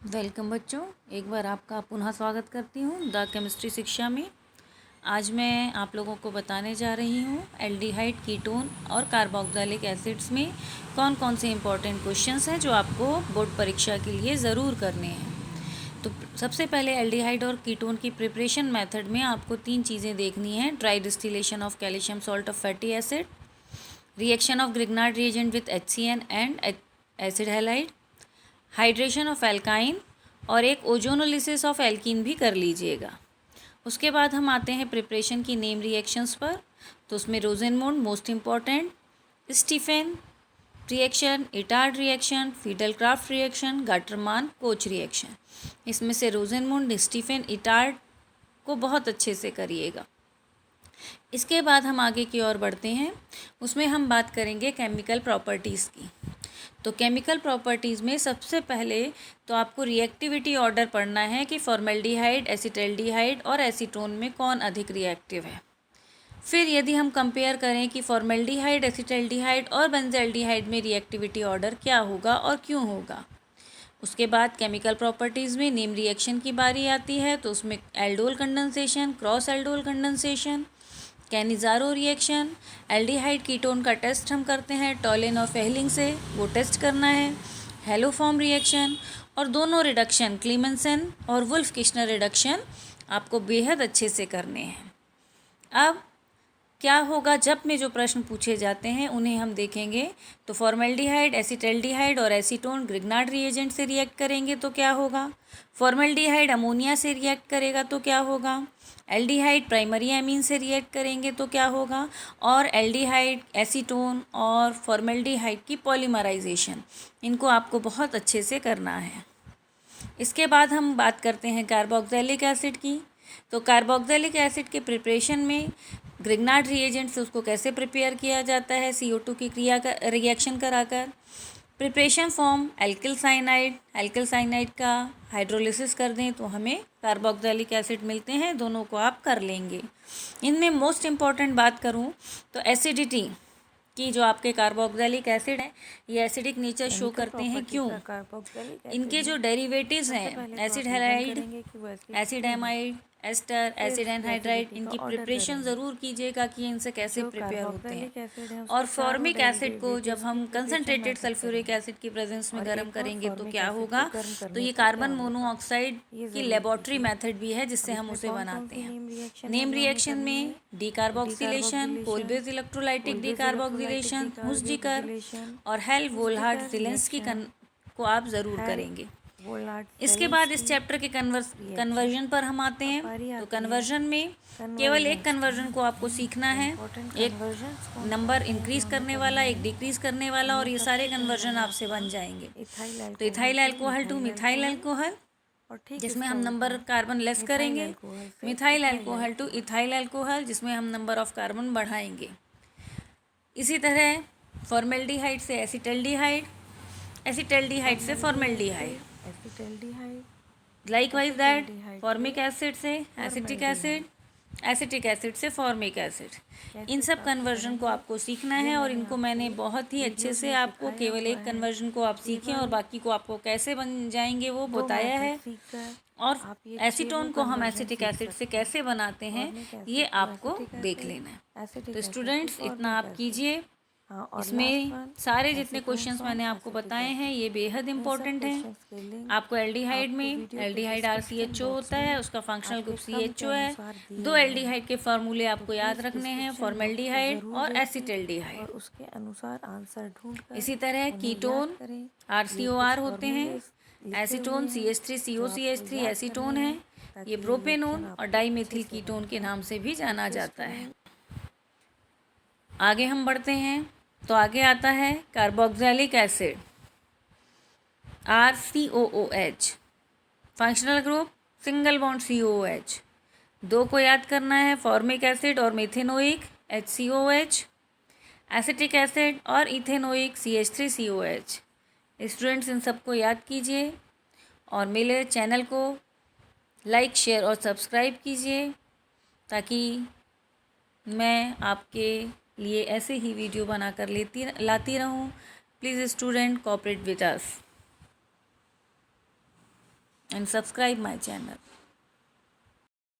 Welcome बच्चों, एक बार आपका पुनः स्वागत करती हूँ द केमिस्ट्री शिक्षा में। आज मैं आप लोगों को बताने जा रही हूँ एल्डिहाइड, कीटोन और कार्बोक्सिलिक एसिड्स में कौन कौन से इम्पॉर्टेंट क्वेश्चंस हैं जो आपको बोर्ड परीक्षा के लिए ज़रूर करने हैं। तो सबसे पहले एल्डिहाइड और कीटोन की प्रिपरेशन मेथड में आपको 3 चीज़ें देखनी है: dry distillation of calcium salt of fatty acid, reaction of Grignard reagent with HCN and acid halide, hydration of alkyne और एक ओजोनोलिसिस ऑफ एल्कीन भी कर लीजिएगा। उसके बाद हम आते हैं प्रिपरेशन की नेम रिएक्शंस पर। तो उसमें Rosenmund most important, Stephen reaction, Etard reaction, Friedel Crafts reaction, Gattermann Koch reaction. इसमें से रोजेनमुंड, स्टीफेन, इटार्ड को बहुत अच्छे से करिएगा। इसके बाद हम आगे की ओर बढ़ते हैं। उसमें हम बात करेंगे केमिकल प्रॉपर्टीज़ की। तो केमिकल प्रॉपर्टीज़ में सबसे पहले तो आपको रिएक्टिविटी ऑर्डर पढ़ना है कि फॉर्मेल्डिहाइड, एसिटल्डिहाइड और एसीटोन में कौन अधिक रिएक्टिव है। फिर यदि हम कंपेयर करें कि फॉर्मेल्डिहाइड, एसिटल्डिहाइड और बेंजल्डिहाइड में रिएक्टिविटी ऑर्डर क्या होगा और क्यों होगा। उसके बाद केमिकल प्रॉपर्टीज़ में नेम रिएक्शन की बारी आती है। तो उसमें aldol condensation, cross aldol condensation, Cannizzaro reaction, aldehyde ketone का टेस्ट हम करते हैं टॉलिन और फेहलिंग से, वो टेस्ट करना है। हेलोफॉर्म रिएक्शन और दोनों रिडक्शन क्लीमेंसन और वुल्फ किश्नर रिडक्शन आपको बेहद अच्छे से करने हैं। अब क्या होगा जब में जो प्रश्न पूछे जाते हैं उन्हें हम देखेंगे। तो फॉर्मेल्डिहाइड, एसिटल्डिहाइड और एसीटोन ग्रिग्नार्ड रिएजेंट से रिएक्ट करेंगे तो क्या होगा। फॉर्मेल्डिहाइड अमोनिया से रिएक्ट करेगा तो क्या होगा। एल्डिहाइड प्राइमरी एमीन से रिएक्ट करेंगे तो क्या होगा। और एल्डिहाइड, एसीटोन और फॉर्मेल्डिहाइड की पॉलीमराइजेशन, इनको आपको बहुत अच्छे से करना है। इसके बाद हम बात करते हैं कार्बोक्सिलिक एसिड की। तो कार्बोक्सिलिक एसिड के प्रिपरेशन में ग्रिग्नार्ड रिएजेंट से उसको कैसे प्रिपेयर किया जाता है, CO2 की क्रिया का रिएक्शन कराकर। प्रिपरेशन फॉर्म एल्किल साइनाइड का हाइड्रोलिसिस कर दें तो हमें कार्बोक्सिलिक एसिड मिलते हैं। दोनों को आप कर लेंगे। इनमें मोस्ट इम्पॉर्टेंट बात करूं तो एसिडिटी की, जो आपके कार्बोक्सिलिक एसिड है ये एसिडिक नेचर शो करते हैं। क्यों? इनके जो डेरिवेटिव्स हैं acid halide, acid amide, ester, acid anhydride, इनकी प्रिपरेशन ज़रूर कीजिएगा कि इनसे कैसे प्रिपेयर होते हैं। और फॉर्मिक एसिड को जब हम कंसनट्रेटेड सल्फ्यूरिक एसिड की प्रेजेंस में गर्म करेंगे तो क्या होगा। तो ये कार्बन मोनोऑक्साइड की लेबोरेटरी मेथड भी है जिससे हम उसे बनाते हैं। नेम रिएक्शन में decarboxylation, Kolbe's electrolytic decarboxylation, Hunsdiecker और हेल वोल्हार्ड ज़ेलेंस्की को आप ज़रूर करेंगे। इसके बाद इस चैप्टर के कन्वर्जन पर हम आते हैं। तो कन्वर्जन में केवल एक कन्वर्जन को आपको सीखना है, एक नंबर इंक्रीज करने वाला, एक डिक्रीज करने वाला, और ये सारे कन्वर्जन आपसे बन जाएंगे। तो ethyl alcohol two methyl alcohol, जिसमें हम नंबर कार्बन लेस करेंगे। Methyl alcohol two ethyl alcohol, जिसमें हम नंबर ऑफ कार्बन बढ़ाएंगे। इसी तरह फॉर्मेल्डिहाइड से एसिटल्डिहाइड, एसिटल्डिहाइड से formaldehyde, likewise that formic acid से एसिटिक एसिड, एसिटिक एसिड से फॉर्मिक एसिड। इन सब कन्वर्जन को आपको सीखना है और इनको मैंने बहुत ही अच्छे से आपको, केवल एक कन्वर्जन को आप सीखें और बाकी को आपको कैसे बन जाएंगे वो बताया है। और एसीटोन को हम एसिटिक एसिड से कैसे बनाते हैं ये आपको देख लेना है। तो स्टूडेंट्स इतना आप कीजिए। इसमें सारे जितने क्वेश्चंस मैंने आपको बताए हैं ये बेहद इम्पोर्टेंट हैं। आपको एल्डिहाइड में एल्डिहाइड RCHO होता है, उसका फंक्शनल ग्रुप CHO है। 2 एल्डिहाइड के फार्मूले आपको याद रखने हैं, फॉर्मेल्डिहाइड और एसिटल्डिहाइड। उसके अनुसार आंसर ढूंढकर इसी तरह कीटोन RCOR होते हैं, एसीटोन CH3COCH3 एसीटोन है। ये प्रोपेनोन और डाइमेथिल कीटोन के नाम से भी जाना जाता है। आगे हम बढ़ते हैं। तो आगे आता है carboxylic acid RCOOH, functional group single bond COOH। 2 को याद करना है, फॉर्मिक एसिड और मेथेनोइक HCOH, एसिटिक एसिड और इथेनोइक CH3COH। स्टूडेंट्स इन सबको याद कीजिए और मेरे चैनल को लाइक, शेयर और सब्सक्राइब कीजिए ताकि मैं आपके लिए ऐसे ही वीडियो बनाकर लाती रहूं। Please student cooperate with us. and subscribe my channel.